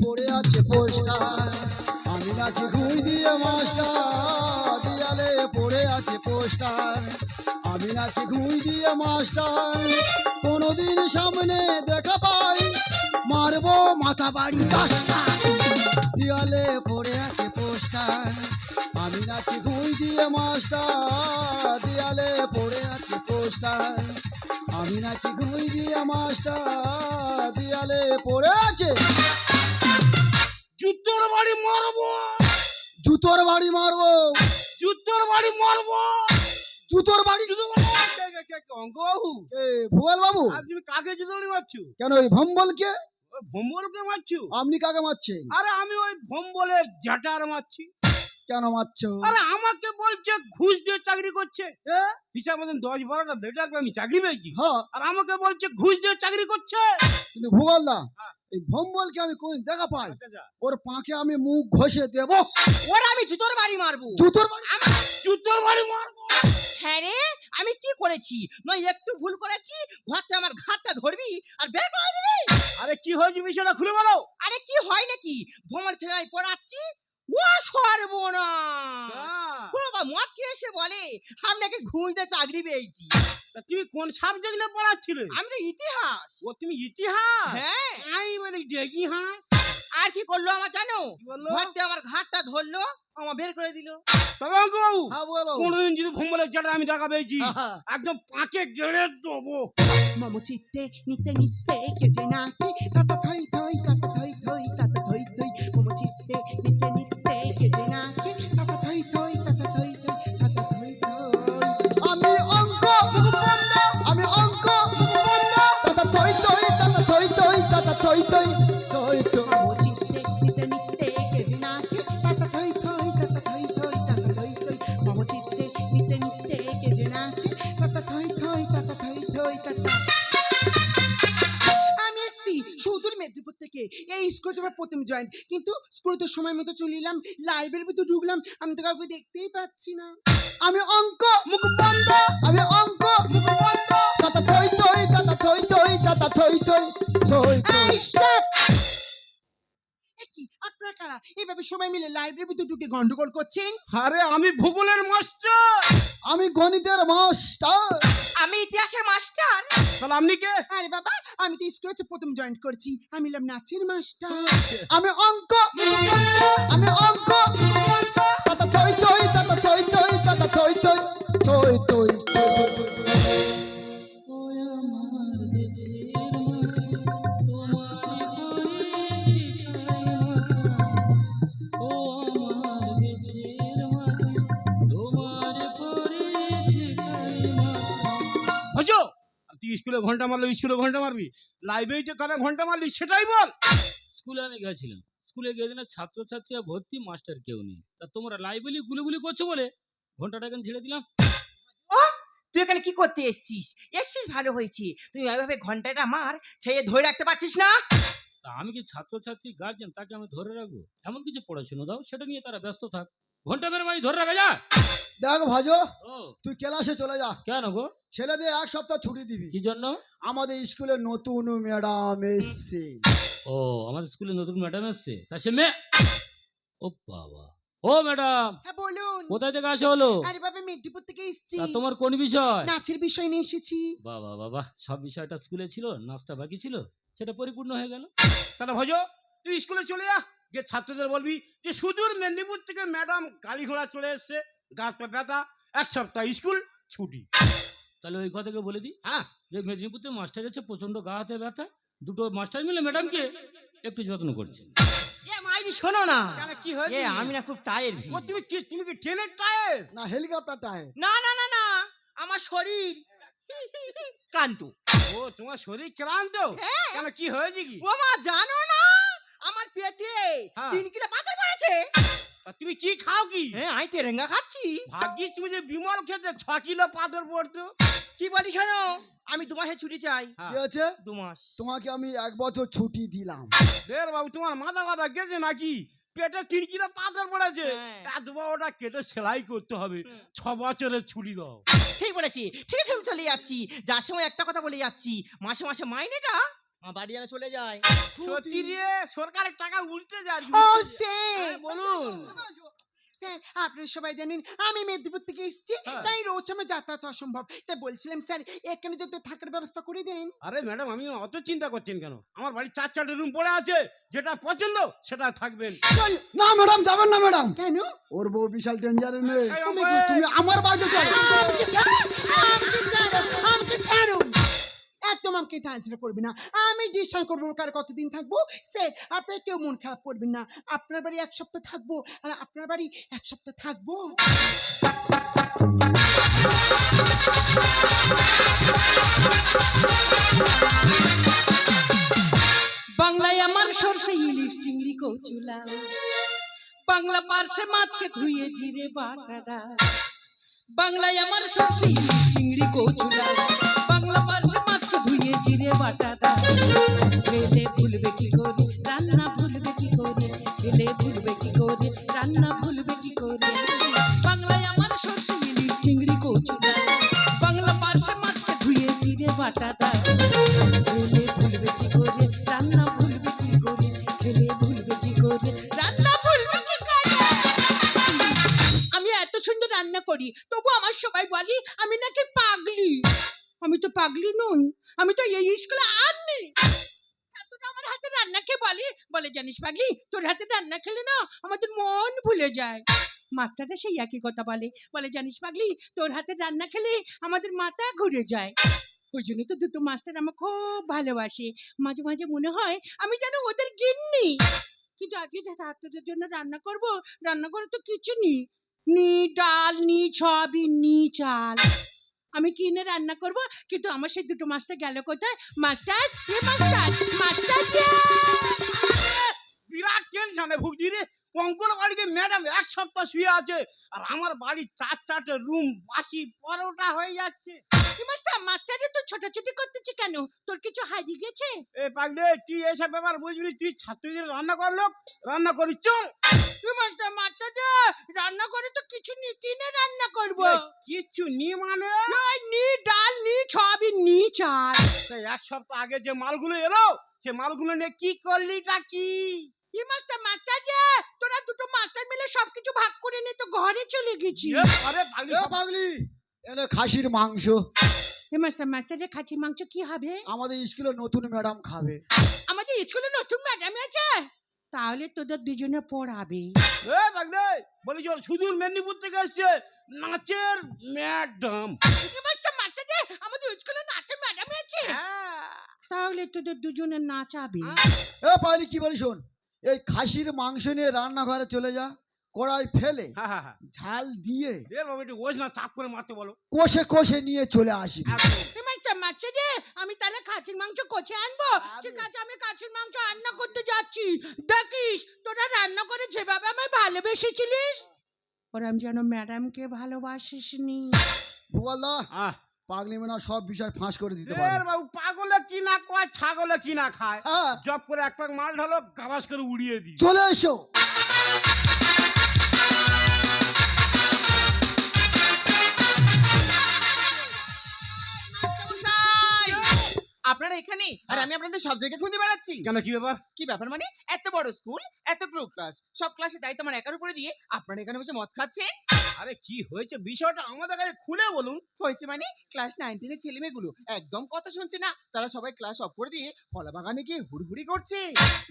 পড়ে আছে পোস্টার, আমি নাকি ঘুষ দিয়ে মাস্টার, দেয়ালে পড়ে আছে পোস্টার, আমি নাকি ঘুষ দিয়ে মাস্টার, কোনোদিন সামনে দেখা পাই মারবো মাথা বাড়ি 10টা, দেয়ালে পড়ে আছে পোস্টার, আমি নাকি ঘুষ দিয়ে মাস্টার, দেয়ালে পড়ে আছে পোস্টার, আমি নাকি ঘুষ দিয়ে মাস্টার, দেয়ালে পড়ে আছে। জুতোর বাড়ি মারবো, জুতোর বাড়ি মারবো, জুতোর বাড়ি মারবো, জুতোর বাড়ি। অঙ্কবাবু, ভুয়াল বাবু, তুমি কাকে জুতো বাড়ি মারছো? কেন ওই ভম্বলকে? ভম্বলকে মারছো? আপনি কাকে মারছেন? আরে আমি ওই ভম্বলের জাটার মারছি। কেন মারছো? আরে আমাকে বলছে ঘুষ দিয়ে চাকরি করছে, এ? হিসাব মতন 10-12টা লেটার আমি চাকরি পেয়েছি, হ্যাঁ, আর আমাকে বলছে ঘুষ দিয়ে চাকরি করছে। কিন্তু ভুয়াল দা, হ্যাঁ। এই ভম্বলকে আমি কোন দেখা পাই, আচ্ছা, ওর পাকে আমি মুখ ঘষে দেব। ওর আমি জুতোর বাড়ি মারবো। জুতোর বাড়ি? জুতোর বাড়ি মারবো। হ্যাঁ রে, আমি কি করেছি? নয় একটু ভুল করেছি, ঘরতে আমার ঘাটটা ধরবি আর বের করে দিবি। আরে কি হয়েছে বিষয়টা খুলে বলো। আরে কি হয় নাকি, ভ্রমণ ছেড়ে আমি পড়াচ্ছি, ও সর্বনাশ, হ্যাঁ। ও বাবা মদ খেয়ে এসে বলে আমি নাকি ঘুষ দিয়ে চাকরি পেয়েছি। তা তুমি কোন সাবজেক্ট নিয়ে পড়াচ্ছিলে? আমি তো ইতিহাস। ও তুমি ইতিহাস? হ্যাঁ। আমি মানে ডেগি হাঁস। আর কি করলো আমার জানো? কি বললো? ঘরতে আমার ঘাটটা ধরলো, আমার বের করে দিল। তবে অঙ্কবাবু, হ্যাঁ বলো। কোনোদিন যদি ভম্বলের জাটা আমি দেখা পেয়েছি, হ্যাঁ। একদম পাঁচে গেড়ে দেবো। মম চিত্তে নিতে নিতে কেজে নাচি, কাটা থই থই কাটা থই থই কাটা থই থই। মম চিত্তে নিতে নিতে কেজে নাচি, কাটা থই থই কাটা থই থই কাটা থই থই। আমি অঙ্ক, আমি অঙ্ক, তাতা থই থই, তাতা থই থই, তাতা থই থই, থই থই। মম চিত্তে নিতে নিতে কেজে নাচি, কাটা থই থই কাটা থই থই কাটা থই থই। মম চিত্তে নিতে নিতে কেজে নাচি, কাটা থই থই কাটা থই থই কাটা। আমি এসছি সুদূর মেদিনীপুর থেকে, এই স্কুল যাবার প্রথম জয়েন্ট, কিন্তু স্কুলে তো সময় মতো চলে এলাম, লাইব্রেরির ভিতরে ঢুকলাম, আমি তো কাউকে দেখতেই পাচ্ছি না। আমি অঙ্ক, মুখ বন্ধ, আমি অঙ্ক, মুখ বন্ধ, তাতা থই থই, তাতা থই থই, তাতা থই থই, থই থই। এই stop! এ কি আপনারা কারা এইভাবে সবাই মিলে লাইব্রেরির ভিতরে ঢুকে গন্ডগোল করছেন? আরে আমি ভূগোলের মাস্টার। আমি গণিতের মাস্টার। আমি ইতিহাসের মাস্টার। তাহলে আপনি কে? আরে বাবা, আমি তো স্কুলে প্রথম জয়েন করছি, আমি হলাম নাচের মাস্টার। আমি অঙ্ক, আমি অঙ্ক, তাতা থই থই, তাতা থই থই, তাতা থই থই, থই থই, থই। বুঝো, তুই স্কুলে ঘন্টা মারলো, স্কুলে ঘন্টা মারবি, লাইব্রেরিতে কানে ঘন্টা মারলি সেটাই বল। স্কুলে আমি গেছিলাম, স্কুলে গিয়ে দিনে ছাত্রছাত্রীরা ভর্তি, মাস্টার কেউ নেই। তা তোমরা লাইব্রেরি গুলিগুলি করছো বলে ঘন্টাটা এখানে ছেড়ে দিলাম। তুই এখানে কি করতে এসছিস? এসছিস ভালো হয়েছে, তুই এইভাবে ঘন্টাটা মার, ছেয়ে ধরে রাখতে পারছিস না। তা আমি কি ছাত্রছাত্রী গার্জেন, তাকে আমি ধরে রাখবো? এমন কিছু পড়াশুনো দাও, সেটা নিয়ে তারা ব্যস্ত থাক। ঘন্টা মেরে বাড়ি ধরে রাখা যা। দেখ ভাজো, ও তুই ক্লাসে চলে যা, কেন গো? ছেলেদের 1 সপ্তাহ ছুটি দিবি। কি জন্য? আমাদের স্কুলে নতুন ম্যাডাম এসছে। ও আমাদের স্কুলে নতুন ম্যাডাম এসছে, তা সে মেয়ে। ও বাবা, ও ম্যাডাম, হ্যাঁ বলুন। কোথায় থেকে আসা হলো? আরে বাবা, মেদিনীপুর থেকে এসেছি, তা তোমার কোন বিষয়? নাচের বিষয় নিয়ে এসেছি। বাবা বাবা, সব বিষয়টা স্কুলে ছিল, নাচটা বাকি ছিল, সেটা পরিপূর্ণ হয়ে গেল। তাহলে ভজো, তুই স্কুলে চলে যা, যে ছাত্রদের বলবি যে সুদূর মেদিনীপুর থেকে ম্যাডাম গাড়ি ঘোড়া চলে এসছে, গাছ পা ব্যথা, 1 সপ্তাহ স্কুল ছুটি। তাহলে ওই কথাকে বলে দিই, হ্যাঁ, যে মেদিনীপুরে মাস্টার আছে, প্রচন্ড গা হাতে ব্যথা, দুটো মাস্টার মিলে ম্যাডামকে একটু যত্ন করছে। এ মাইরি শোনো না, কেন কি হয়েছে? এ আমি না খুব টায়ার্ড। ও তুমি কি ট্রেনের টায়ার? না হেলিকপ্টার টায়। না না না না, আমার শরীর কান্ত। ও তোমার শরীর ক্লান্ত? হ্যাঁ। কেন কি হয়েছে কি? ও মা জানো না, আমার পেটে হ্যাঁ। 3 কিলো পাথর পড়েছে। তা তুমি কি খাও কি? হ্যাঁ, আমি তেরেঙ্গা খাচ্ছি। ভাগ্যিস তুমি যে বিমল খেতে 6 কিলো পাথর পড়তো। কি বলি শোনো, আমি 2 মাসের ছুটি চাই। হ্যাঁ। কি আছে? 2 মাস। তোমাকে আমি 1 বছর ছুটি দিলাম। দের বাবু, তোমার মাথা গেছে নাকি? পেটে 3 কিলো পাথর পড়েছে, হ্যাঁ। তা তোমার ওটা কেটে সেলাই করতে হবে। 6 বছরের ছুটি দাও। ঠিক বলেছি, ঠিক আছে আমি চলে যাচ্ছি। যার সময় একটা কথা বলে যাচ্ছি, মাসে মাসে মাইনেটা আমার বাড়ি যেন চলে যায়। সত্যি রে, সরকারের টাকা উল্টে যায়। ও স্যার, বলুন। স্যার আপনারা সবাই জানেন আমি মেদিনীপুর থেকে এসেছি, হ্যাঁ। তাই রোজ আমার যাতায়াত অসম্ভব, তাই বলছিলাম স্যার এখানে যদি একটু থাকার ব্যবস্থা করে দেন। আরে ম্যাডাম, আমি অত চিন্তা করছেন কেন? আমার বাড়ি 4-4টে রুম পড়ে আছে, যেটা পছন্দ সেটা থাকবেন। না ম্যাডাম, যাবেন না ম্যাডাম, কেন? ওর বউ বিশাল ডেঞ্জারের মেয়ে। এই তুমি অঙ্কন। তুমি আমার বাড়িতে চলো। আমাকে ছাড়ো, আমাকে ছাড়ো, আমাকে ছাড়ো। একদম আমাকে ট্রান্সফার করবে না, আমি ডিসিশন করবো কার কতদিন থাকবো। স্যার আপনার কেউ মন খারাপ করবেন না, আপনার বাড়ি 1 সপ্তাহ থাকবো আর আপনার বাড়ি 1 সপ্তাহ থাকবো। বাংলায় আমার সরষে ইলিশ চিংড়ি কচুলা, বাংলা পার্শে মাছকে ধুয়ে জিরে বাটাটা, বাংলায় আমার সরষে ইলিশ চিংড়ি কচুলা, বাংলা পার্শে মাছকে ধুয়ে জিরে বাটাটা। খেলে ভুলবে কি করে রান্না, ভুলবে কি করে, খেলে ভুলবে কি করে রান্না, ভুলবে কি করে। বাংলায় আমার সরষে ইলিশ চিংড়ি কচুলা, বাংলা পার্শে মাছকে ধুয়ে জিরে বাটাটা। খেলে ভুলবে কি করে রান্না, ভুলবে কি করে, খেলে ভুলবে কি করে রান্না, ভুলবে কি করে। আমি এত সুন্দর রান্না করি তবু আমার সবাই বলি আমি নাকি পাগলি। আমি তো পাগলি নই, আমি তো এই স্কুলে আননি। ছাত্ররা আমার হাতে রান্না খেয়ে বলে জানিস পাগলি তোর হাতে রান্না খেলে না আমাদের মন ভুলে যায়। মাস্টাররা সেই একই কথা বলে জানিস পাগলি তোর হাতে রান্না খেলে আমাদের মাথা ঘুরে যায়। ওই জন্য তো দুটো মাস্টার আমার খুব ভালোবাসে, মাঝে মাঝে মনে হয় আমি যেন ওদের গিন্নি। কিন্তু আজকে যে ছাত্রদের জন্য রান্না করব, রান্না করে তো কিছু নেই, নি ডাল নি সয়াবিন নি চাল, আমি কিনে রান্না করব। কিন্তু আমার সেই দুটো মাস্টার গেল কোথায়? মাস্টার মাস্টার মাস্টার বিরাট টেনশনে ভুগছি রে। অঙ্কন বাড়িতে ম্যাডাম 1 সপ্তাহ শুয়ে আছে, আর আমার বাড়ি 4-4টে রুম বাসি পরোটা হয়ে যাচ্ছে। মাস্টার মাস্টারে তো ছোটাছুটি করতেছি কেন? তোর কিছু হারিয়ে গেছে? এ পাগলে, তুই এসব ব্যাপার বুঝবি? তুই ছাত্রদের রান্না করলো, রান্না করিস মাস্টার মাস্টার রান্না করে তো কিছু নি, কিনে রান্না করব। কিছু নি মানে নি ডাল নি সয়াবিন নি চাল। 1 সপ্তাহ আগে যে মালগুলো এলো, সে মালগুলো নিয়ে কি করলিটা কি? মাস্টার মাস্টার তোরা দুটো মাস্টার মিলে সবকিছু ভাগ করে নিয়ে তো ঘরে চলে গেছি। আরে পাগলি, এ পাগলি, এনে খাসির মাংস। মাস্টার মাস্টার খাসির মাংস কি হবে? আমাদের স্কুলে নতুন ম্যাডাম খাবে। আমাদের স্কুলে নতুন ম্যাডাম আছে, তাহলে তোদের দুজনে পড়াবে। এ পাগলে, বলি চল, সুদূর মেদিনীপুর থেকে এসছে নাচের ম্যাডাম। মাস্টার মাস্টার আমাদের স্কুলে নাচের ম্যাডাম আছে, তাহলে তোদের দুজনে নাচাবে। এ পাগলি, কি বলি শোন, এই খাসির মাংস নিয়ে রান্নাঘরে চলে যা, কড়াই ফেলে ঝাল দিয়ে একটু ওজ না চাপ করে মারতে বলো। কষে কষে নিয়ে চলে আসি। মাস্টার মাস্টার আমি তাহলে খাসির মাংস কষে আনবো। ঠিক আছে, আমি খাসির মাংস রান্না করতে যাচ্ছি। দেখিস তোরা রান্না করে যেভাবে আমায় ভালোবেসেছিলিস, ওরা যেন ম্যাডামকে ভালোবাসিসনি। ভোগলদা, পাগলি মেনা সব বিষয় ফাঁস করে দিতে পারে। বাবু, পাগলে কি না কয়, ছাগলে কি না খায়, হ্যাঁ, জব করে এক পাক মাল ঢালো, গাবাস করে উড়িয়ে দিই। চলে এসো। আপনারা এখানে আর আমি আপনাদের সব জায়গায় খুঁজে বেড়াচ্ছি। কেন, কি ব্যাপার? কি ব্যাপার মানে? এত বড় স্কুল, এত গ্রুপ ক্লাস, সব ক্লাসের দায়িত্ব আমার একার উপরে দিয়ে আপনারা এখানে বসে মদ খাচ্ছেন। আরে কি হয়েছে বিষয়টা আমাদের কাছে খুলে বলুন। হয়েছে মানে ক্লাস 9 এর ছেলে মেয়েগুলো একদম কথা শুনছে না, তারা সবাই ক্লাস অফ করে দিয়ে কলা বাগানে গিয়ে হুড়হুড়ি করছে।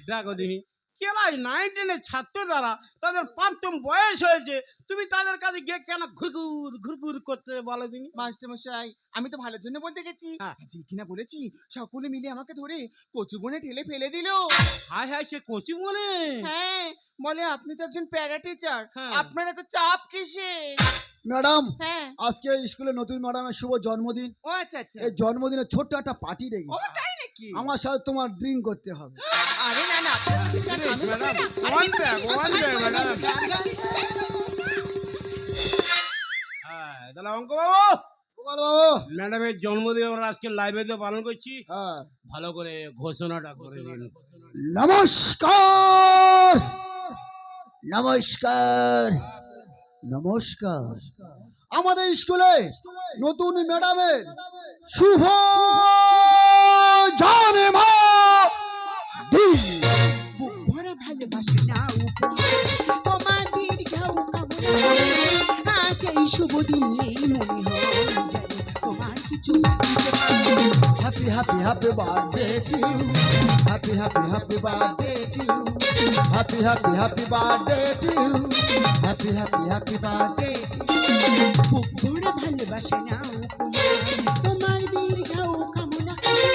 দেখো দিনি, ক্লাস 9-10 ছাত্র যারা, তাদের প্রাপ্তম বয়স হয়েছে, তুমি তাদের কাছে গিয়ে কেন ঘুরঘুর ঘুরঘুর করতে বলো দিনি? মাস্টার মশাই, আমি তো ভালোর জন্য বলতে গেছি, হ্যাঁ। যে কিনা বলেছি সকলে মিলে আমাকে ধরে কচু বনে ঠেলে ফেলে দিল। হায় হায়, সে কচি মনে। হ্যাঁ, বলে আপনি তো একজন প্যারা টিচার, হ্যাঁ। আপনারা তো চাপ কিসে? ম্যাডাম, হ্যাঁ, আজকে স্কুলে নতুন ম্যাডামের শুভ জন্মদিন। ও আচ্ছা আচ্ছা, এই জন্মদিনে ছোট্ট একটা পার্টি ও রেখেছি। তাই নাকি? আমার সাথে তোমার ড্রিঙ্ক করতে হবে। আরে না না, আপনারা তো ঠিক আছে, আমি সব করি না। আরে One ঠিক আছে, bag, one আরে bag, বলছি, madam. হ্যাঁ, তাহলে অঙ্ক বাবু, গোপাল বাবু, ম্যাডামের জন্মদিন আমরা আজকে লাইব্রেরিতে পালন করছি, হ্যাঁ, ভালো করে ঘোষণাটা করে দিন। নমস্কার নমস্কার নমস্কার। আমাদের স্কুলে নতুন ম্যাডামের শুভ জন্মদিন। দিনে মনে হয় যেন তোমার কিছু দিতে পারি। Happy happy happy birthday to you, happy happy happy birthday to you, happy happy happy birthday to you, happy happy happy birthday. বুক ভরে ভালোবাসা নাও তোমার, তোমার দীর্ঘায়ু কামনা করি।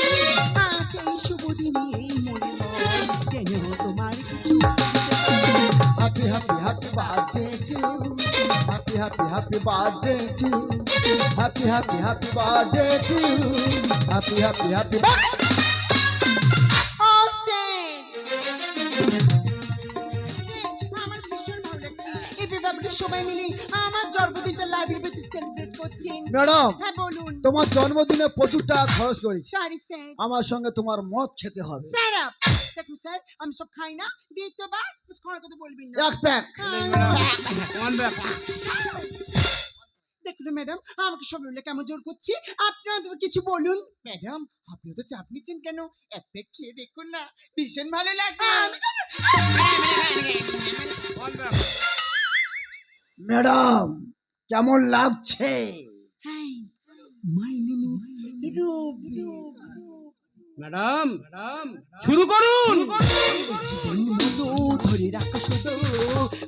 আজ এই শুভ দিনে মনে হয় যেন তোমার কিছু দিতে পারি। Happy happy happy birthday to you, happy happy happy birthday to you, happy happy happy birthday to you, happy happy happy. আমার ভীষণ ভালো লাগছে এই ব্যাপারটা সবাই মিলে আমার জন্মদিনটা লাইব্রেরিতে সেলিব্রেট করছেন। ম্যাডাম, হ্যাঁ বলুন। তোমার জন্মদিনে প্রচুর টাকা খরচ করেছি, সরি স্যার। আমার সঙ্গে তোমার মদ খেতে হবে। স্যার দেখুন স্যার, আমি সব খাই না, দ্বিতীয়বার খাওয়ার কথা বলবেন না। এক প্যাক। One back. দেখুন ম্যাডাম, আমাকে সব মিলে কেমন জোর করছি, আপনি অন্তত কিছু বলুন। ম্যাডাম আপনি তো চাপ নিচ্ছেন কেন? এক প্যাক খেয়ে দেখুন না, ভীষণ ভালো লাগবে। One back. ম্যাডাম কেমন লাগছে? Hi, my name is Rabi. Madam শুরু করুন। জীবন মতো ধরে রাখো শুধু,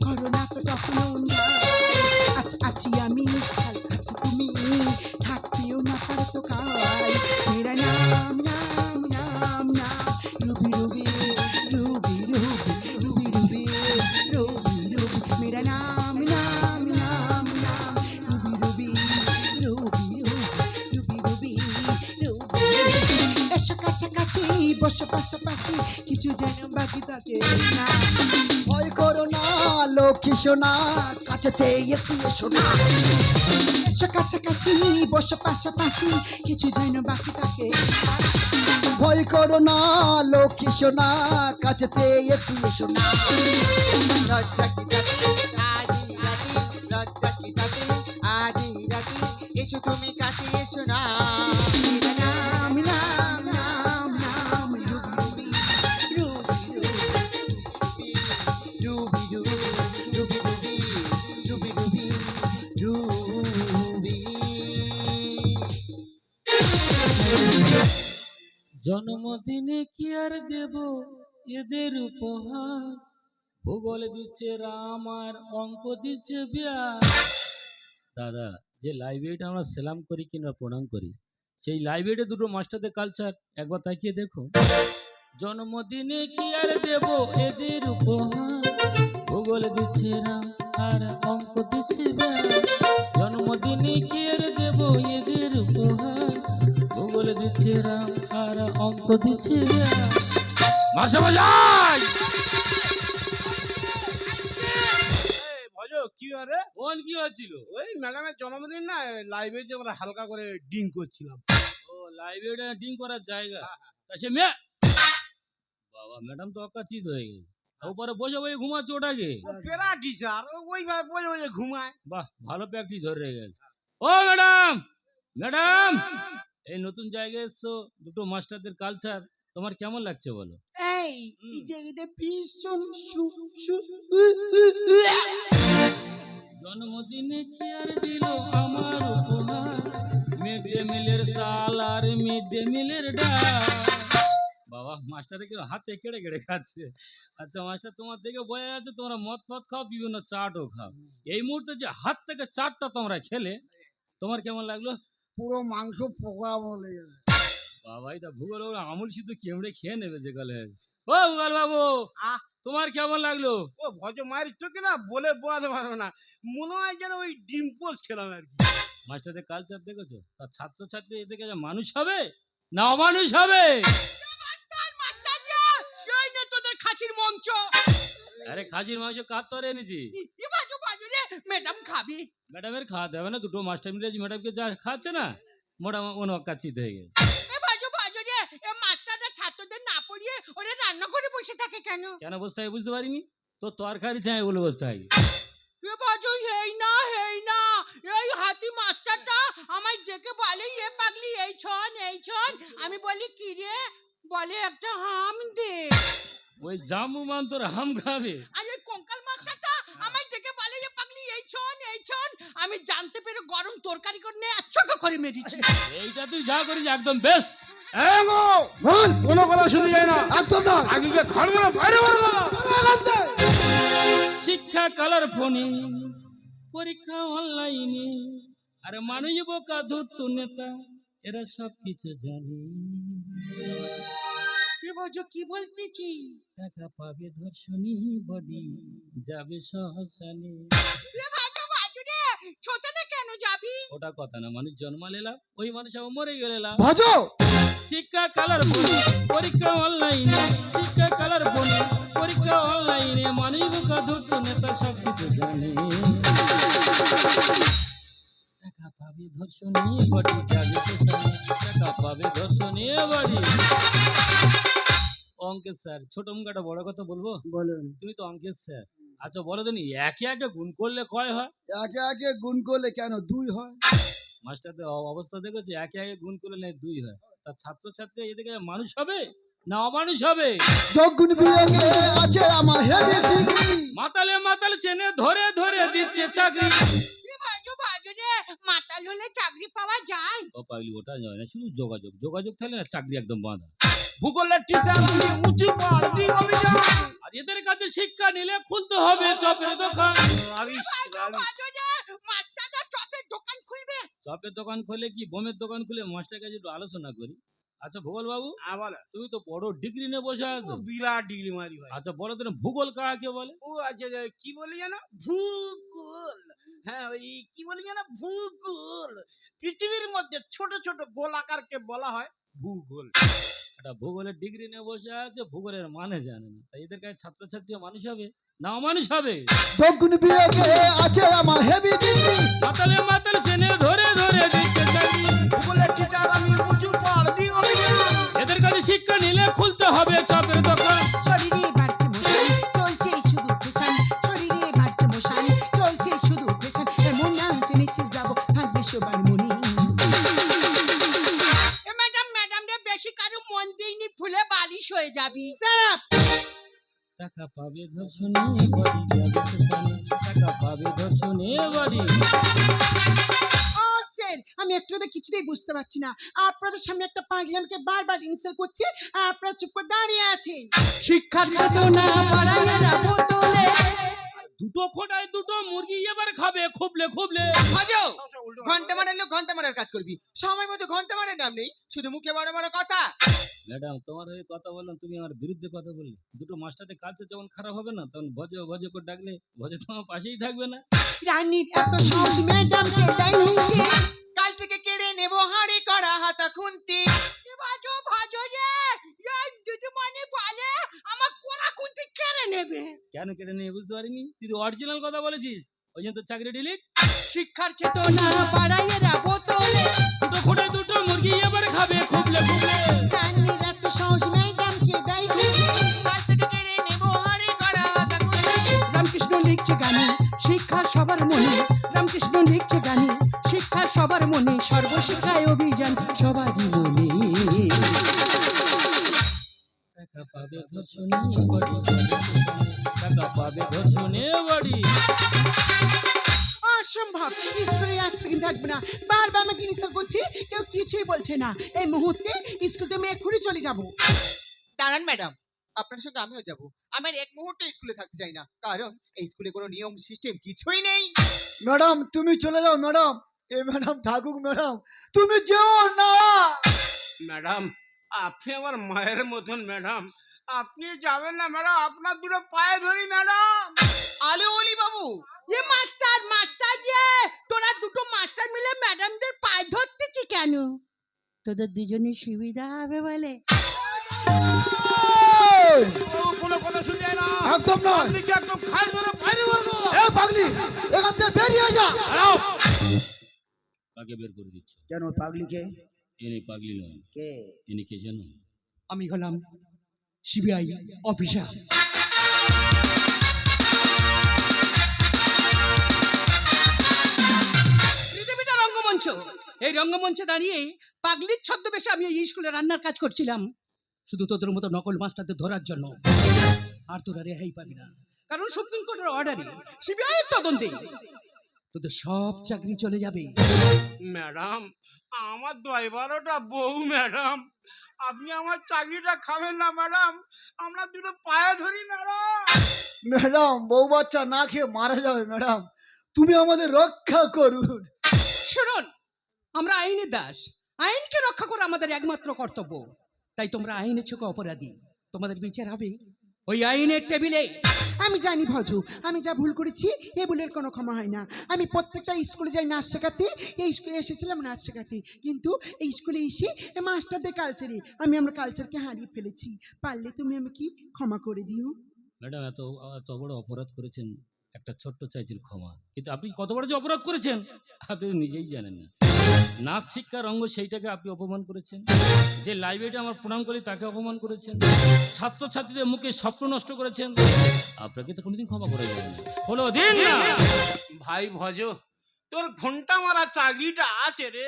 করোনা তো কখনো না। আছি আমি, কাল আছি তুমি, থাকতেও না পারো তো কাল। মেরা নাম নাম নাম নাম Ruby Ruby Ruby Ruby Ruby Ruby Ruby Ruby. মেরা নাম নাম নাম নাম Ruby Ruby Ruby Ruby Ruby Ruby. এসো কাছাকাছি, বসো পাশাপাশি, কিছু যেন বাকি থাকে না। ভয় করো না লক্ষ্মী সোনা, কাছেতে একটু এসো না। এসো কাছাকাছি, বসো পাশাপাশি, কিছু যেন বাকি থাকে না। ভয় করো না লক্ষ্মী সোনা, কাছেতে একটু এসো না। লজ্জা কি তাতে আদি রাতে, লজ্জা কি তাতে আদি রাতে, এসো তুমি কাছে এসো না। মেরা নাম নাম নাম নাম Ruby Ruby Ruby Ruby Ruby Ruby Ruby Ruby Ruby. জন্মদিনে কি আর দেব এদের উপহার, ভূগোল দিচ্ছে রাম আর অঙ্ক দিচ্ছে বিয়ার। দাদা, যে লাইব্রেরিটা আমরা সেলাম করি কিংবা প্রণাম করি, সেই লাইব্রেরিতে দুটো মাস্টারদের কালচার একবার তাকিয়ে দেখো। জন্মদিনে কি আর দেব এদের উপহার, ভূগোল দিচ্ছে রাম আর অঙ্ক দিচ্ছে বিয়ার। জন্মদিনে কি আর দেব এদের উপহার, ভূগোল দিচ্ছে রাম আর অঙ্ক দিচ্ছে বিয়ার। মাস্টারমশাই! ভজ কি আরে কোন কি হচ্ছিল? ওই ম্যাডামের জন্মদিন না, লাইব্রেরিতে আমরা হালকা করে ডিং করছিলাম। ও, লাইব্রেরিটা ড্রিঙ্ক করার জায়গা। তা সে মেয়ে, বাবা ম্যাডাম তো অকাচিত হয়ে গেছে, উপরে বসে বসে ঘুমাচ্ছে ওটাকে। পেরাটি স্যার, ওইভাবে বসে বসে ঘুমায়। বাহ, ভালো প্র্যাকটিস ধরে রেখে গেছে। ও ম্যাডাম, ম্যাডাম এই নতুন জায়গায় এসছো, দুটো মাস্টারদের কালচার তোমার কেমন লাগছে বলো? এই এই জায়গাটা ভীষণ জন্মদিনে কি আর দিল আমার উপহার, মিড ডে মিলের সাল আর মিড ডে মিলের ডাল। বাবা, মাস্টারে কেউ হাতে কেড়ে কেড়ে খাচ্ছে। আচ্ছা মাস্টার, তোমার দিকে বোঝা যাচ্ছে তোমরা মদ ফদ খাও, বিভিন্ন চাটও খাও। এই মুহূর্তে যে হাত থেকে চাটটা তোমরা খেলে, তোমার কেমন লাগলো? পুরো মাংস পোকা বলে গেছে। বাবা, এটা ভূগোল আমুল শুধু কেমড়ে খেয়ে নেবে যে গেলে। ও ভূগোল বাবু, তোমার কেমন লাগলো? ও ভজ মায়ের চোখে না বলে বোঝাতে পারবো না, মনে হয় যেন ওই ডিম পোস্ট খেলাম আর কি। মাস্টারদের কালচার দেখেছো? তার ছাত্রছাত্রী এ থেকে যে মানুষ হবে না অমানুষ হবে। তোদের খাসির মঞ্চ। আরে খাসির মাংস কার তরে এনেছি? ম্যাডাম খাবি? ম্যাডামের খাওয়াতে হবে না, দুটো মাস্টার মিলে ম্যাডামকে যা খাচ্ছে না, মোটা অকাচিত হয়ে গেছে। মাস্টাররা ছাত্রদের না পড়িয়ে ওরা রান্না করে বসে থাকে কেন? কেন বসতে হয় বুঝতে পারিনি তো, তরকারি চাই বলে বসতে হয়। হেই না এই হাতি মাস্টারটা আমায় ডেকে বলে, এ পাগলি এই ছন। আমি বলি কি রে? বলে একটা হাম দে। ওই জামু মান তোর হাম খাবে। আর এই কঙ্কাল মাস্টারটা আমায় ডেকে বলে, এ পাগলি এই ছন। আমি জানতে পেরে গরম তরকারি করে একচকা করে মেরেছি। এইটা তুই যা করিস একদম বেস্ট। বল। কোনো কথা শুনে যায় না, একদম না। আগে খাড়গুলো বাইরে বলবো। শিক্ষা কালার ফোনে, পরীক্ষা অনলাইনে, আর মানুষ বোকা ধূর্ত নেতা, এরা সব কিছু জানে। কি বলতেছি? টাকা পাবে ধর্ষণী, বডি যাবে শ্মশানে। ছোটনে কেন যাবি? ওটা কথা না, মানুষ জন্মালেলাম, ওই মানুষ আবার মরে গেলাম। ভজো। শিক্ষা কালার ফোনে, পরীক্ষা অনলাইনে, শিক্ষা কালার ফোনে, পরীক্ষা অনলাইনে, মানুষ বোকা ধূর্ত নেতা সব কিছু জানে। টাকা পাবে ধর্ষণী, বডি যাবে শ্মশানে, টাকা পাবে ধর্ষণী, বডি। অঙ্কের স্যার, ছোট মুখাটা বড় কথা বলবো? বলেন। তুমি তো অঙ্কের স্যার। আচ্ছা বলো তো, একে একে গুণ করলে কয় হয়? একে একে গুণ করলে কেন 2 হয়? মাস্টারদের অবস্থা দেখেছে, একে একে গুণ করলে নেই 2 হয়। তার ছাত্রছাত্রী এদিকে মানুষ হবে না অমানুষ হবে? যোগগুণ বিয়োগে আছে আমার হেভি ডিগ্রি। মাতালে মাতাল চেনে ধরে ধরে দিচ্ছে চাকরি। মাতাল হলে চাকরি পাওয়া যায়? ও পাগলি, ওটা যায় না, শুধু যোগাযোগ, যোগাযোগ থাকলে না চাকরি একদম বাঁধা। ভূগোলের টিচার উঁচু পাড় দিয়ে অভিযান। আর এদের কাছে শিক্ষা নিলে খুলতে হবে চপের দোকান। মাস্টারটা চপের দোকান খুলবে? চপের দোকান খুলে কি বোমের দোকান খুলে মাস্টার কাছে একটু আলোচনা করি। আচ্ছা ভূগোল বাবু, আবার তুমি তো বড় ডিগ্রি নিয়ে বসে আছো। বিরাট ডিগ্রি মারি ভাই। আচ্ছা বলো তো, ভূগোল কাকে বলে? ও আচ্ছা আচ্ছা, কি বলি জানো? ভূগোল। হ্যাঁ, ওই কি বলি জানো? ভূগোল। পৃথিবীর মধ্যে ছোট ছোট গোলাকারকে বলা হয় ভূগোল। একটা ভূগোলের ডিগ্রি নিয়ে বসে আছে, ভূগোলের মানে জানে না। তাই এদের কাছে ছাত্রছাত্রী মানুষ হবে না অমানুষ হবে? যোগগুণ বিয়োগে আছে আমার হেভি ডিগ্রি। মাতালে মাতাল চেনে ধরে ধরে দিচ্ছে চাকরি। ভূগোলের টিচার আমি উঁচু পাড় দিয়ে অভিযান। এদের কাছে শিক্ষা নিলে খুলতে হবে চপের দোকান। শরীরে বাড়ছে মশান, চলছে শুধু ফ্যাশন। শরীরে বাড়ছে মশান, চলছে শুধু ফ্যাশন। এমন নাম চিনেছি যাব থাকবে সবার মনে। ম্যাডাম রে, বেশি কারো মন দিইনি, ফুলে বালিশ হয়ে যাবি। টাকা পাবে ধর্ষণে, বাড়ি যাবে শ্মশানে, টাকা পাবে ধর্ষণে, বাড়ি। আমি একটু কিছুতেই বুঝতে পারছি না। আপনাদের সামনে একটা পাগলি আমাকে বারবার ইনসাল্ট করছে, আপনারা চুপ করে দাঁড়িয়ে আছেন। শিক্ষার চেতনা বাড়াইয়া বোতলে। দুটো খোটায় দুটো মুরগি এবার খাবে খুবলে খুবলে। ঘন্টা মারার লোক ঘন্টা মারার কাজ করবি, সময় মতো ঘন্টা মারার নাম নেই, শুধু মুখে বড় বড় কথা। ম্যাডাম, তোমার হয়ে কথা বললাম, তুমি আমার বিরুদ্ধে কথা বললে। দুটো মাস্টারের কালচার যখন খারাপ হবে না, তখন ভজে ভজে করে ডাকলে ভজে তোমার পাশেই থাকবে না। রানীর এত সাহস ম্যাডামকে দেয় হুমকি। কাল থেকে কেড়ে নেবো হাড়ি করা হাতা খুন্তি। বাজো ভাজো রে, এই দিদিমণি বলে আমার কোনা কুন্তি কেড়ে নেবে। কেন কেটে নিয়ে বুঝতে পারিনি? তুই তো অরিজিনাল কথা বলেছিস, ওই জন্য তো চাকরি ডিলিট। শিক্ষার চেতনা বাড়াইয়া বোতলে। দুটো খোটায় দুটো মুরগি এবার খাবে খুবলে খুবলে। রানীর এত সাহস ম্যাডামকে দেয় হুমকি। কাল থেকে কেড়ে নেবো হাড়ি করা হাতা খুন্তি। রামকৃষ্ণ লিখছে গানে শিক্ষা সবার মনে। রামকৃষ্ণ লিখছে গানে শিক্ষা সবার মনে। সর্বশিক্ষায় অভিযান সবারই মনে। টাকা পাবে ধর্ষণে, বাড়ি যাবে শ্মশানে, টাকা পাবে ধর্ষণে, বাড়ি। অসম্ভব, স্কুলে এক সেকেন্ড থাকবে না। বারবার আমাকে ইনসাল্ট করছে, কেউ কিছুই বলছে না। এই মুহূর্তে স্কুল থেকে আমি এক্ষুনি চলে যাব। দাঁড়ান ম্যাডাম, আপনার সঙ্গে আমিও যাব। আমি আর এক মুহূর্তে স্কুলে থাকতে চাই না, কারণ এই স্কুলে কোনো নিয়ম সিস্টেম কিছুই নেই। ম্যাডাম তুমি চলে যাও ম্যাডাম। এ ম্যাডাম থাকুক ম্যাডাম, তুমি যেও না। ম্যাডাম, আপনি আমার মায়ের মতন ম্যাডাম, আপনি যাবেন না ম্যাডাম, আপনার দুটো পায়ে ধরি ম্যাডাম। আলো অলি বাবু, এ মাস্টার তোরা দুটো মাস্টার মিলে ম্যাডামদের পায়ে ধরতেছি কেন? তোদের দুজনের সুবিধা হবে বলে। কোনো কথা শুনে যায় না, একদম নয়। আপনি কি একদম খাট ধরে বাইরে বলবো? এ পাগলি, এখান থেকে বেরিয়ে যা। কাকে বের করে দিচ্ছ? কেন পাগলিকে? এনে পাগলি নয়, কে? এনে কে জানো? আমি হলাম সিবিআই অফিসার। পৃথিবীটা রঙ্গমঞ্চ। এই রঙ্গমঞ্চে দাঁড়িয়ে পাগলির ছদ্মবেশে আমি এই স্কুলে রান্নার কাজ করছিলাম, শুধু তোদের মতো নকল মাস্টারদের ধরার জন্য। আর তোরা রেহাই পাবি না, কারণ সুপ্রিম কোর্টের অর্ডারে সিবিআই তদন্তে তোদের সব চাকরি চলে যাবে। ম্যাডাম, আমার 10-12টা বউ ম্যাডাম, আপনি আমার চাকরিটা খাবেন না ম্যাডাম, আমরা দুটো পায়ে ধরি ম্যাডাম। ম্যাডাম, বউ বাচ্চা না খেয়ে মারা যাবে ম্যাডাম, তুমি আমাদের রক্ষা করুন। শুনুন, আমরা আইনের দাস, আইনকে রক্ষা করা আমাদের একমাত্র কর্তব্য। তাই তোমরা আইনের চোখে অপরাধী, তোমাদের বিচার হবে ওই আইনের টেবিলে। আমি জানি ভজু, আমি যা ভুল করেছি এ ভুলের কোনো ক্ষমা হয় না। আমি প্রত্যেকটা স্কুলে যাই নাচ শেখাতে, এই স্কুলে এসেছিলাম নাচ শেখাতে, কিন্তু এই স্কুলে এসে মাস্টারদের কালচারে আমরা কালচারকে হারিয়ে ফেলেছি। পারলে তুমি আমাকে ক্ষমা করে দিও। ম্যাডাম, এত এত বড় অপরাধ করেছেন, একটা ছোট্ট চাইছেন ক্ষমা, কিন্তু আপনি কত বড় যে অপরাধ করেছেন আপনি নিজেই জানেন না। নাচ শিক্ষার অঙ্গ সেইটাকে আপনি অপমান করেছেন, যে লাইব্রেরিটা আমার প্রণাম করি তাকে অপমান করেছেন, ছাত্রছাত্রীদের মুখে স্বপ্ন নষ্ট করেছেন, আপনাকে তো কোনোদিন ক্ষমা করে যাবে না। হলো দিন না। ভাই ভজ, তোর ঘন্টা মারা চাকরিটা আছে রে,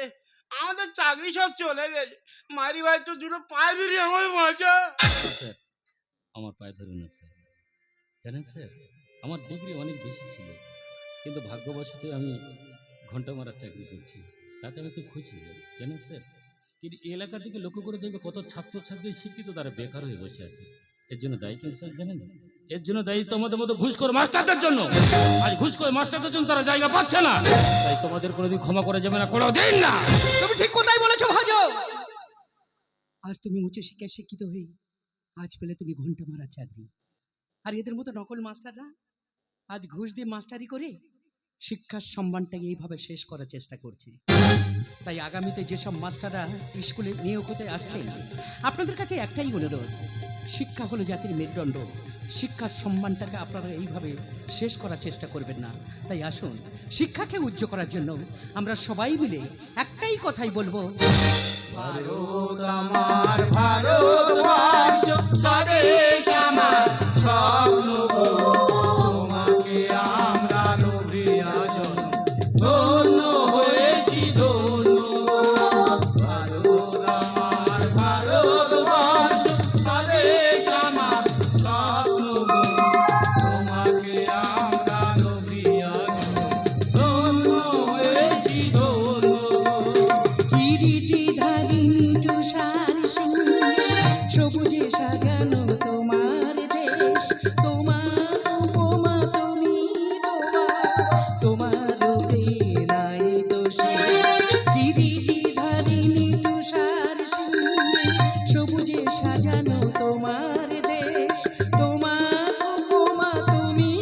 আমাদের চাকরি সব চলে গেছে। মারি ভাই, তো দুটো পায়ে ধরি আমার মজা। স্যার, আমার পায়ে ধরুন না স্যার। জানেন স্যার, আমার ডিগ্রি অনেক বেশি ছিল, কিন্তু ভাগ্যবশত আমি ঘন্টা মারার চাকরি করছি, তাতে আমি খুব খুশি জানেন স্যার। কিন্তু এই এলাকা থেকে লক্ষ্য করে দেখবে কত ছাত্রছাত্রী শিক্ষিত তারা বেকার হয়ে বসে আছে। এর জন্য দায়ী কে স্যার জানেন? এর জন্য দায়ী তোমাদের মতো ঘুষখোর মাস্টারদের জন্য। আজ ঘুষখোর মাস্টারদের জন্য তারা জায়গা পাচ্ছে না, তাই তোমাদের কোনোদিন ক্ষমা করা যাবে না, কোনো দিন না। তুমি ঠিক কথাই বলেছো ভজ। আজ তুমি উচ্চ শিক্ষায় শিক্ষিত হয়ে আজ পেলে তুমি ঘন্টা মারা চাকরি, আর এদের মতো নকল মাস্টাররা আজ ঘুষ দিয়ে মাস্টারি করে শিক্ষার সম্মানটাকে এইভাবে শেষ করার চেষ্টা করছে। তাই আগামীতে যেসব মাস্টাররা স্কুলে নিয়োগ হতে আসছেন, আপনাদের কাছে একটাই অনুরোধ, শিক্ষা হলো জাতির মেরুদণ্ড, শিক্ষার সম্মানটাকে আপনারা এইভাবে শেষ করার চেষ্টা করবেন না। তাই আসুন, শিক্ষাকে উজ্জ্বল করার জন্য আমরা সবাই মিলে একটাই কথাই বলবো, ভারত আমার ভারতবর্ষ, স্বদেশ আমার স্বপ্ন গো, তোমাকে আমরা নদিয়া জন ধন্য হয়েছি ধন্য। ভারত আমার ভারতবর্ষ, স্বদেশ আমার স্বপ্ন গো, তোমাকে আমরা নদিয়া জন ধন্য হয়েছি ধন্য। কিরিটি ধারিণী তুষার সিংহে সবুজে সাজানো তোমার দেশ, তোমার উপমা তুমি তোমার রূপে নাই দোষে। কিরিটি ধারিণী তুষার সিংহে সবুজে সাজানো তোমার দেশ, তোমার উপমা তুমি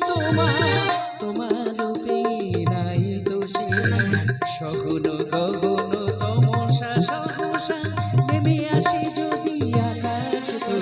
তোমার রূপে নাই দোষে। সগুণ গগন তমসা সহসা নেমে আসে যদি আকাশ তো